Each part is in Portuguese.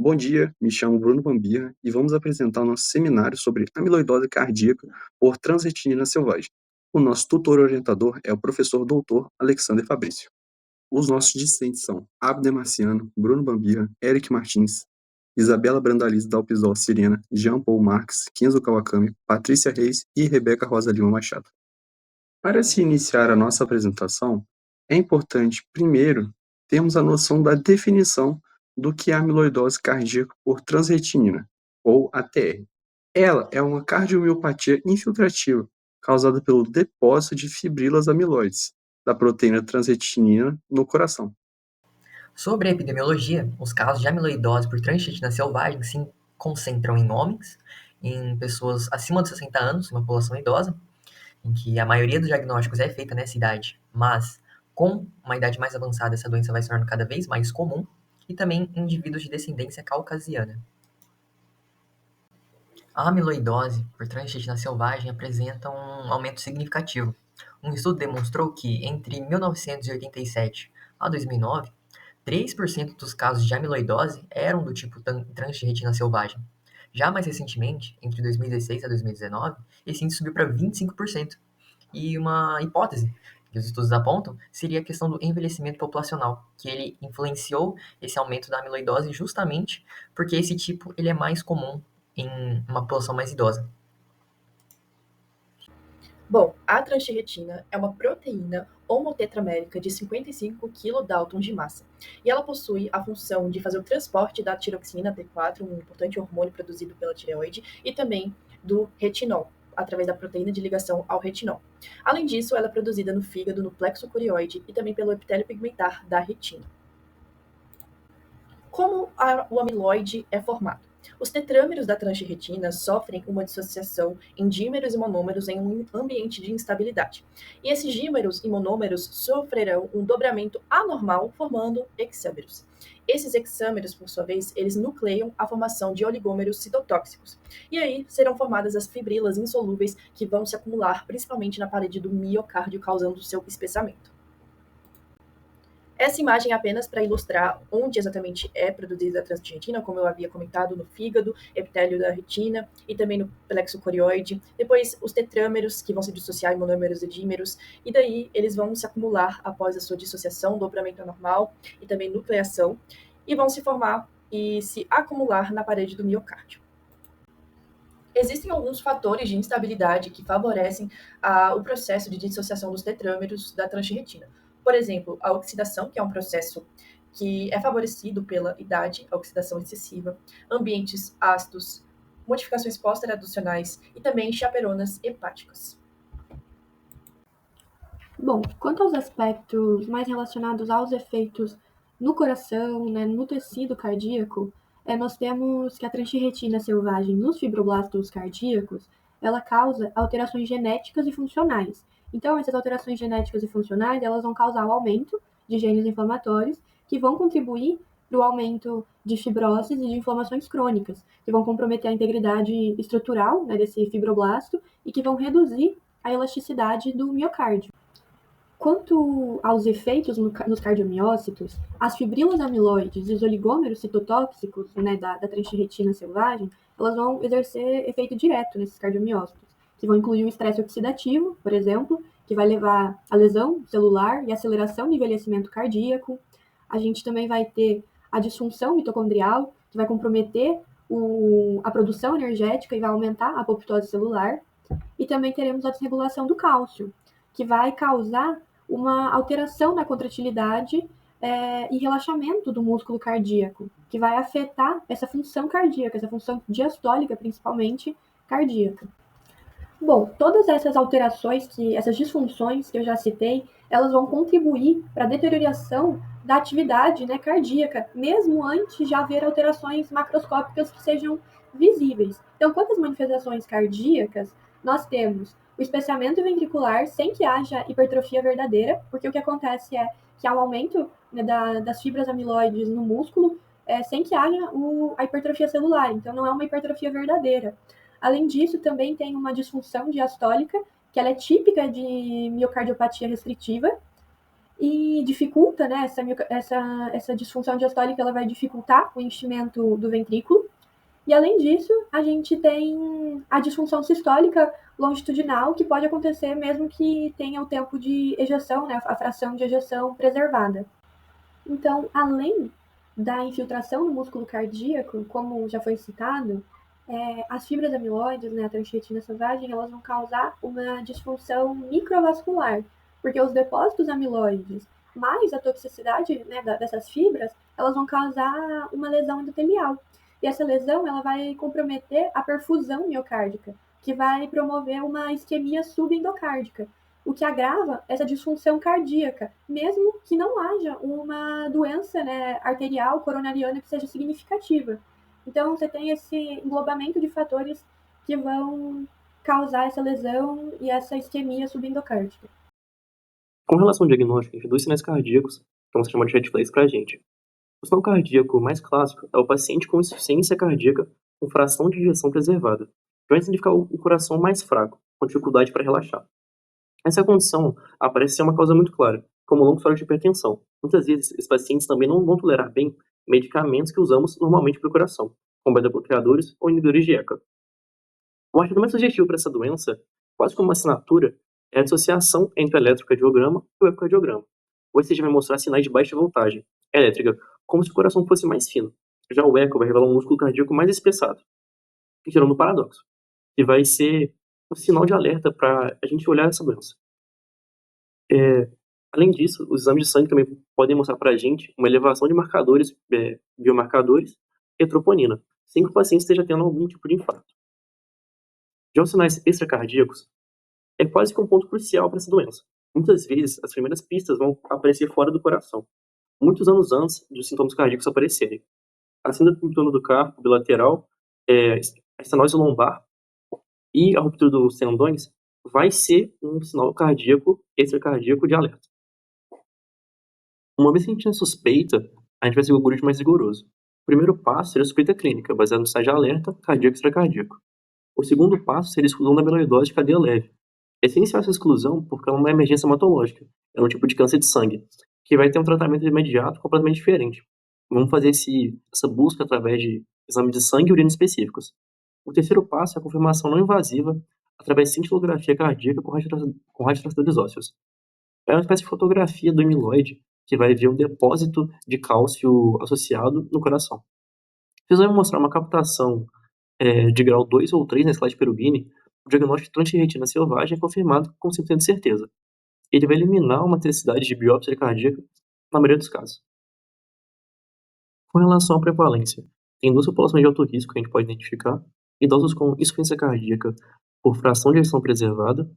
Bom dia, me chamo Bruno Bambirra e vamos apresentar o nosso seminário sobre amiloidose cardíaca por transretinina selvagem. O nosso tutor orientador é o professor doutor Alexander Fabrício. Os nossos discentes são Abner Marciano, Bruno Bambirra, Eric Martins, Isabela Brandalize Dalpisol Sirena, Jean Paul Marques, Kenzo Kawakami, Patrícia Reis e Rebeca Rosa Lima Machado. Para se iniciar a nossa apresentação, é importante, primeiro, termos a noção da definição do que é a amiloidose cardíaca por transretinina, ou ATR. Ela é uma cardiomiopatia infiltrativa causada pelo depósito de fibrilas amiloides da proteína transretinina no coração. Sobre a epidemiologia, os casos de amiloidose por transretina selvagem se concentram em homens, em pessoas acima de 60 anos, uma população idosa, em que a maioria dos diagnósticos é feita nessa idade, mas com uma idade mais avançada essa doença vai se tornando cada vez mais comum, e também em indivíduos de descendência caucasiana. A amiloidose por transretina selvagem apresenta um aumento significativo. Um estudo demonstrou que entre 1987 a 2009, 3% dos casos de amiloidose eram do tipo transretina selvagem. Já mais recentemente, entre 2016 a 2019, esse índice subiu para 25%. E uma hipótese que os estudos apontam seria a questão do envelhecimento populacional, que ele influenciou esse aumento da amiloidose justamente porque esse tipo ele é mais comum em uma população mais idosa. Bom, a transtirretina é uma proteína homotetramérica de 55 kDa de massa, e ela possui a função de fazer o transporte da tiroxina T4, um importante hormônio produzido pela tireoide, e também do retinol, através da proteína de ligação ao retinol. Além disso, ela é produzida no fígado, no plexo curioide e também pelo epitélio pigmentar da retina. Como o amiloide é formado? Os tetrâmeros da transretina sofrem uma dissociação em dímeros e monômeros em um ambiente de instabilidade. E esses dímeros e monômeros sofrerão um dobramento anormal, formando hexâmeros. Esses hexâmeros, por sua vez, eles nucleiam a formação de oligômeros citotóxicos. E aí serão formadas as fibrilas insolúveis que vão se acumular principalmente na parede do miocárdio, causando seu espessamento. Essa imagem é apenas para ilustrar onde exatamente é produzida a transretina, como eu havia comentado, no fígado, epitélio da retina e também no plexo corioide. Depois, os tetrâmeros, que vão se dissociar em monômeros e dímeros, e daí eles vão se acumular após a sua dissociação, dobramento anormal e também nucleação, e vão se formar e se acumular na parede do miocárdio. Existem alguns fatores de instabilidade que favorecem o processo de dissociação dos tetrâmeros da transretina. Por exemplo, a oxidação, que é um processo que é favorecido pela idade, a oxidação excessiva, ambientes ácidos, modificações pós-traducionais e também chaperonas hepáticas. Bom, quanto aos aspectos mais relacionados aos efeitos no coração, né, no tecido cardíaco, nós temos que a transretina selvagem nos fibroblastos cardíacos, ela causa alterações genéticas e funcionais. Então, essas alterações genéticas e funcionais, elas vão causar o aumento de genes inflamatórios que vão contribuir para o aumento de fibroses e de inflamações crônicas, que vão comprometer a integridade estrutural, né, desse fibroblasto e que vão reduzir a elasticidade do miocárdio. Quanto aos efeitos nos cardiomiócitos, as fibrilas amiloides e os oligômeros citotóxicos, né, da transretina selvagem, elas vão exercer efeito direto nesses cardiomiócitos, que vão incluir o estresse oxidativo, por exemplo, que vai levar à lesão celular e aceleração do envelhecimento cardíaco. A gente também vai ter a disfunção mitocondrial, que vai comprometer a produção energética e vai aumentar a apoptose celular. E também teremos a desregulação do cálcio, que vai causar uma alteração na contratilidade e relaxamento do músculo cardíaco, que vai afetar essa função cardíaca, essa função diastólica, principalmente cardíaca. Bom, todas essas alterações, essas disfunções que eu já citei, elas vão contribuir para a deterioração da atividade, né, cardíaca, mesmo antes de haver alterações macroscópicas que sejam visíveis. Então, quanto às manifestações cardíacas, nós temos o espessamento ventricular sem que haja hipertrofia verdadeira, porque o que acontece é que há um aumento, né, das fibras amiloides no músculo, sem que haja a hipertrofia celular, então não é uma hipertrofia verdadeira. Além disso, também tem uma disfunção diastólica, que ela é típica de miocardiopatia restritiva, e dificulta, né, essa disfunção diastólica, ela vai dificultar o enchimento do ventrículo. E além disso, a gente tem a disfunção sistólica longitudinal, que pode acontecer mesmo que tenha o tempo de ejeção, né, a fração de ejeção preservada. Então, além da infiltração no músculo cardíaco, como já foi citado, as fibras amiloides, né, a transretina selvagem, elas vão causar uma disfunção microvascular, porque os depósitos amiloides mais a toxicidade, né, dessas fibras, elas vão causar uma lesão endotelial. E essa lesão ela vai comprometer a perfusão miocárdica, que vai promover uma isquemia subendocárdica, o que agrava essa disfunção cardíaca, mesmo que não haja uma doença, né, arterial coronariana que seja significativa. Então, você tem esse englobamento de fatores que vão causar essa lesão e essa isquemia subendocárdica. Com relação ao diagnóstico, a gente tem 2 sinais cardíacos, que vão ser chamados de red flags pra gente. O sinal cardíaco mais clássico é o paciente com insuficiência cardíaca com fração de ejeção preservada, que vai significar o coração mais fraco, com dificuldade para relaxar. Essa condição aparece ser uma causa muito clara, como longo histórico de hipertensão. Muitas vezes, esses pacientes também não vão tolerar bem medicamentos que usamos normalmente para o coração, como beta-bloqueadores ou inibidores de ECA. O artigo mais sugestivo para essa doença, quase como uma assinatura, é a dissociação entre o eletrocardiograma e o ecocardiograma. O ECG vai mostrar sinais de baixa voltagem elétrica, como se o coração fosse mais fino. Já o eco vai revelar um músculo cardíaco mais espessado, gerando um paradoxo, e vai ser um sinal de alerta para a gente olhar essa doença. Além disso, os exames de sangue também podem mostrar para a gente uma elevação de marcadores, biomarcadores e troponina, sem que o paciente esteja tendo algum tipo de infarto. Já os sinais extracardíacos é quase que um ponto crucial para essa doença. Muitas vezes, as primeiras pistas vão aparecer fora do coração, muitos anos antes dos sintomas cardíacos aparecerem. A síndrome do túnel do carpo bilateral, a estenose lombar e a ruptura dos tendões vai ser um sinal cardíaco, extracardíaco de alerta. Uma vez que a gente tem suspeita, a gente vai seguir o algoritmo mais rigoroso. O primeiro passo seria a suspeita clínica, baseado no estágio de alerta cardíaco e extracardíaco. O segundo passo seria a exclusão da amiloidose de cadeia leve. É essencial essa exclusão porque ela é uma emergência hematológica, é um tipo de câncer de sangue, que vai ter um tratamento imediato completamente diferente. Vamos fazer essa busca através de exames de sangue e urina específicos. O terceiro passo é a confirmação não invasiva através de cintilografia cardíaca com radiotransdutores ósseos. É uma espécie de fotografia do amiloide que vai ver um depósito de cálcio associado no coração. Se eu mostrar uma captação de grau 2 ou 3 na escala de Perugini, o diagnóstico de transretina selvagem é confirmado com 100% de certeza. Ele vai eliminar uma necessidade de biópsia cardíaca na maioria dos casos. Com relação à prevalência, tem 2 populações de alto risco que a gente pode identificar: idosos com insuficiência cardíaca por fração de ejeção preservada.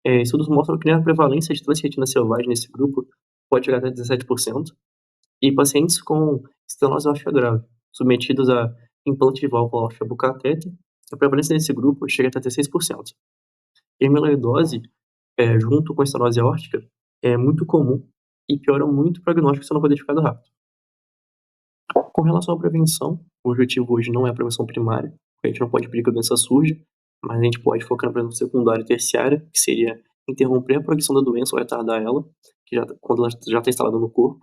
Estudos mostram que a prevalência de transretina selvagem nesse grupo pode chegar até 17%, e pacientes com estenose aórtica grave, submetidos a implante de válvula aórtica por catéter, a prevalência nesse grupo chega até 6%. E a amiloidose, junto com a estenose aórtica, é muito comum e piora muito o prognóstico se não for identificado rápido. Com relação à prevenção, o objetivo hoje não é a prevenção primária, porque a gente não pode impedir que a doença surja, mas a gente pode focar na prevenção secundária e terciária, que seria interromper a progressão da doença ou retardar ela, quando ela já está instalada no corpo.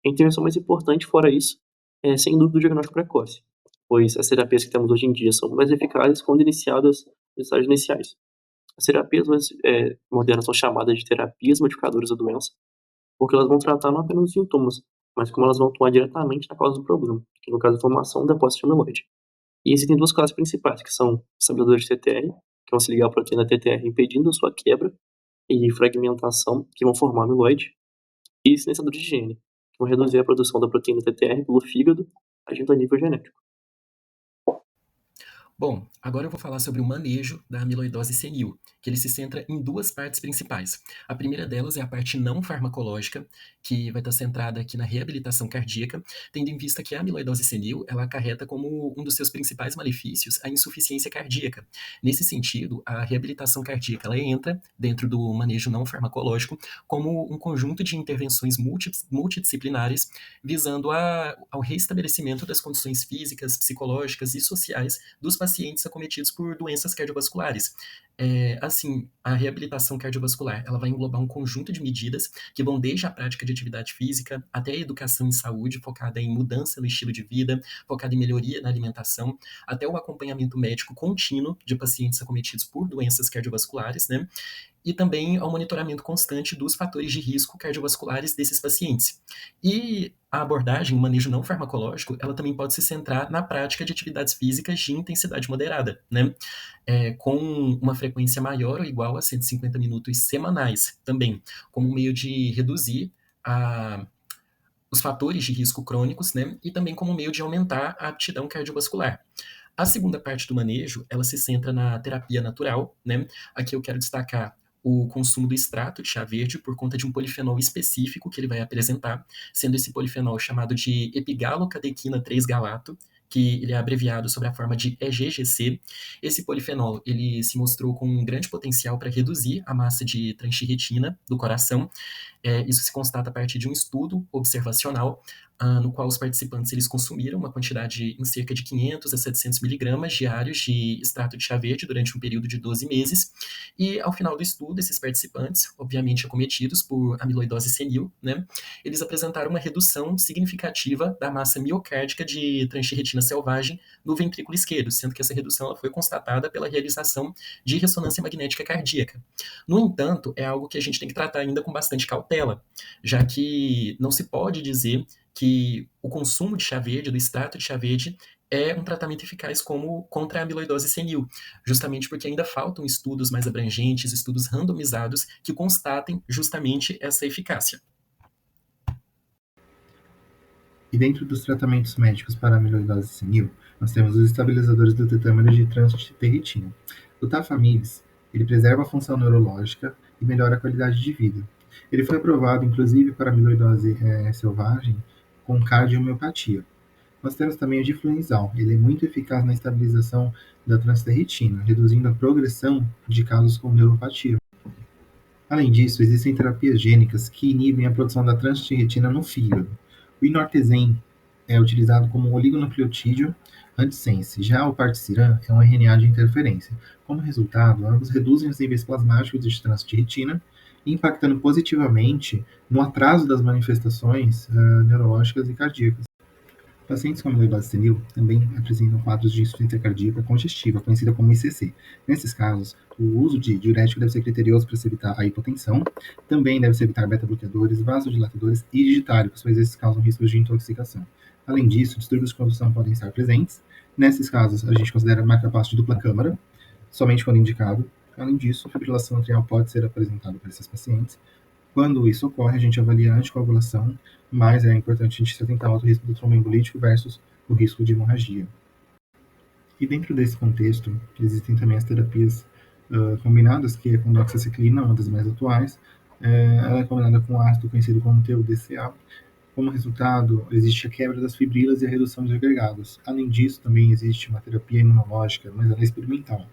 A intervenção mais importante, fora isso, é sem dúvida o diagnóstico precoce, pois as terapias que temos hoje em dia são mais eficazes quando iniciadas nos estágios iniciais. As terapias modernas são chamadas de terapias modificadoras da doença, porque elas vão tratar não apenas os sintomas, mas como elas vão atuar diretamente na causa do problema, que no caso é a formação da depósito de amiloide. E existem 2 classes principais, que são estabilizadores de TTR, que vão se ligar à proteína TTR impedindo a sua quebra e fragmentação, que vão formar amiloide, e silenciadores de gene, que vão reduzir a produção da proteína TTR pelo fígado, agindo a nível genético. Bom, agora eu vou falar sobre o manejo da amiloidose senil, que ele se centra em 2 partes principais. A primeira delas é a parte não farmacológica, que vai estar centrada aqui na reabilitação cardíaca, tendo em vista que a amiloidose senil, ela acarreta como um dos seus principais malefícios a insuficiência cardíaca. Nesse sentido, a reabilitação cardíaca, ela entra dentro do manejo não farmacológico como um conjunto de intervenções multidisciplinares visando ao reestabelecimento das condições físicas, psicológicas e sociais dos pacientes pacientes acometidos por doenças cardiovasculares. Assim, a reabilitação cardiovascular, ela vai englobar um conjunto de medidas que vão desde a prática de atividade física até a educação em saúde, focada em mudança no estilo de vida, focada em melhoria na alimentação, até o acompanhamento médico contínuo de pacientes acometidos por doenças cardiovasculares, né? E também ao monitoramento constante dos fatores de risco cardiovasculares desses pacientes. E a abordagem, o manejo não farmacológico, ela também pode se centrar na prática de atividades físicas de intensidade moderada, né? Com uma frequência maior ou igual a 150 minutos semanais também, como um meio de reduzir a os fatores de risco crônicos, né, e também como meio de aumentar a aptidão cardiovascular. A segunda parte do manejo, ela se centra na terapia natural, né? Aqui eu quero destacar o consumo do extrato de chá verde por conta de um polifenol específico que ele vai apresentar, sendo esse polifenol chamado de epigalocatequina 3-galato, que ele é abreviado sob a forma de EGGC. Esse polifenol, ele se mostrou com um grande potencial para reduzir a massa de transthyretina do coração. Isso se constata a partir de um estudo observacional, no qual os participantes eles consumiram uma quantidade em cerca de 500 a 700 miligramas diários de extrato de chá verde durante um período de 12 meses, e ao final do estudo, esses participantes, obviamente acometidos por amiloidose senil, né, eles apresentaram uma redução significativa da massa miocárdica de transthyretina selvagem no ventrículo esquerdo, sendo que essa redução ela foi constatada pela realização de ressonância magnética cardíaca. No entanto, é algo que a gente tem que tratar ainda com bastante cautela, já que não se pode dizer que o consumo de chá verde, do extrato de chá verde, é um tratamento eficaz como contra a amiloidose senil, justamente porque ainda faltam estudos mais abrangentes, estudos randomizados, que constatem justamente essa eficácia. E dentro dos tratamentos médicos para amiloidose senil, nós temos os estabilizadores do tetâmero de transthyretina. O tafamidis, ele preserva a função neurológica e melhora a qualidade de vida. Ele foi aprovado, inclusive, para amiloidose selvagem com cardiomiopatia. Nós temos também o diflunisal. Ele é muito eficaz na estabilização da transthyretina, reduzindo a progressão de casos com neuropatia. Além disso, existem terapias gênicas que inibem a produção da transthyretina no fígado. O inortezem é utilizado como oligonucleotídeo antissense. Já o particiran é um RNA de interferência. Como resultado, ambos reduzem os níveis plasmáticos de transthyretina, impactando positivamente no atraso das manifestações neurológicas e cardíacas. Pacientes com amiloidose senil também apresentam quadros de insuficiência cardíaca congestiva, conhecida como ICC. Nesses casos, o uso de diurético deve ser criterioso para se evitar a hipotensão, também deve se evitar beta-bloqueadores, vasodilatadores e digitálicos, pois esses causam riscos de intoxicação. Além disso, distúrbios de condução podem estar presentes. Nesses casos, a gente considera marcapasso de dupla câmara, somente quando indicado. Além disso, fibrilação atrial pode ser apresentada para esses pacientes. Quando isso ocorre, a gente avalia a anticoagulação, mas é importante a gente se atentar ao risco do tromboembolítico versus o risco de hemorragia. E dentro desse contexto, existem também as terapias combinadas, que é com doxaciclina, uma das mais atuais. Ela é combinada com ácido conhecido como TUDCA. Como resultado, existe a quebra das fibrilas e a redução dos agregados. Além disso, também existe uma terapia imunológica, mas ela é experimental.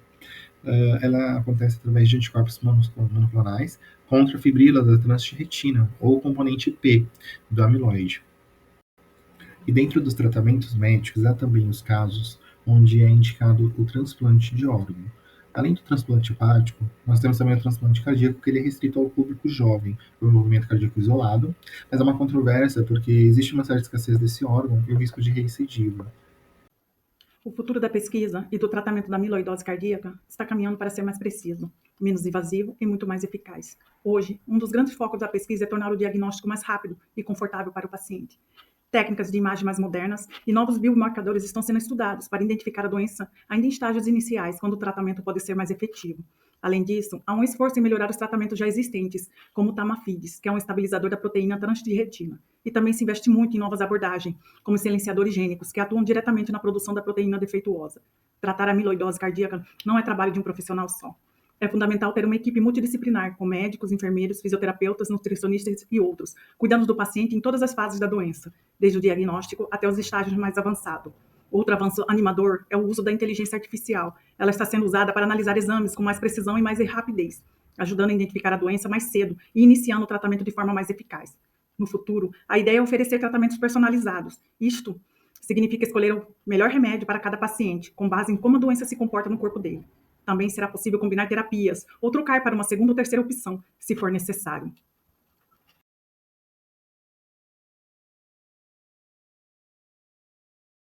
Ela acontece através de anticorpos monoclonais contra a fibrila da transthyretina, ou componente P do amiloide. E dentro dos tratamentos médicos, há também os casos onde é indicado o transplante de órgão. Além do transplante hepático, nós temos também o transplante cardíaco, que ele é restrito ao público jovem, o movimento cardíaco isolado, mas é uma controvérsia porque existe uma certa escassez desse órgão e o risco de recidiva. O futuro da pesquisa e do tratamento da amiloidose cardíaca está caminhando para ser mais preciso, menos invasivo e muito mais eficaz. Hoje, um dos grandes focos da pesquisa é tornar o diagnóstico mais rápido e confortável para o paciente. Técnicas de imagem mais modernas e novos biomarcadores estão sendo estudados para identificar a doença ainda em estágios iniciais, quando o tratamento pode ser mais efetivo. Além disso, há um esforço em melhorar os tratamentos já existentes, como o Tamafidis, que é um estabilizador da proteína transthyretina. E também se investe muito em novas abordagens, como silenciadores gênicos, que atuam diretamente na produção da proteína defeituosa. Tratar a amiloidose cardíaca não é trabalho de um profissional só. É fundamental ter uma equipe multidisciplinar, com médicos, enfermeiros, fisioterapeutas, nutricionistas e outros, cuidando do paciente em todas as fases da doença, desde o diagnóstico até os estágios mais avançados. Outro avanço animador é o uso da inteligência artificial. Ela está sendo usada para analisar exames com mais precisão e mais rapidez, ajudando a identificar a doença mais cedo e iniciando o tratamento de forma mais eficaz. No futuro, a ideia é oferecer tratamentos personalizados. Isto Significa escolher o melhor remédio para cada paciente, com base em como a doença se comporta no corpo dele. Também será possível combinar terapias ou trocar para uma segunda ou terceira opção, se for necessário.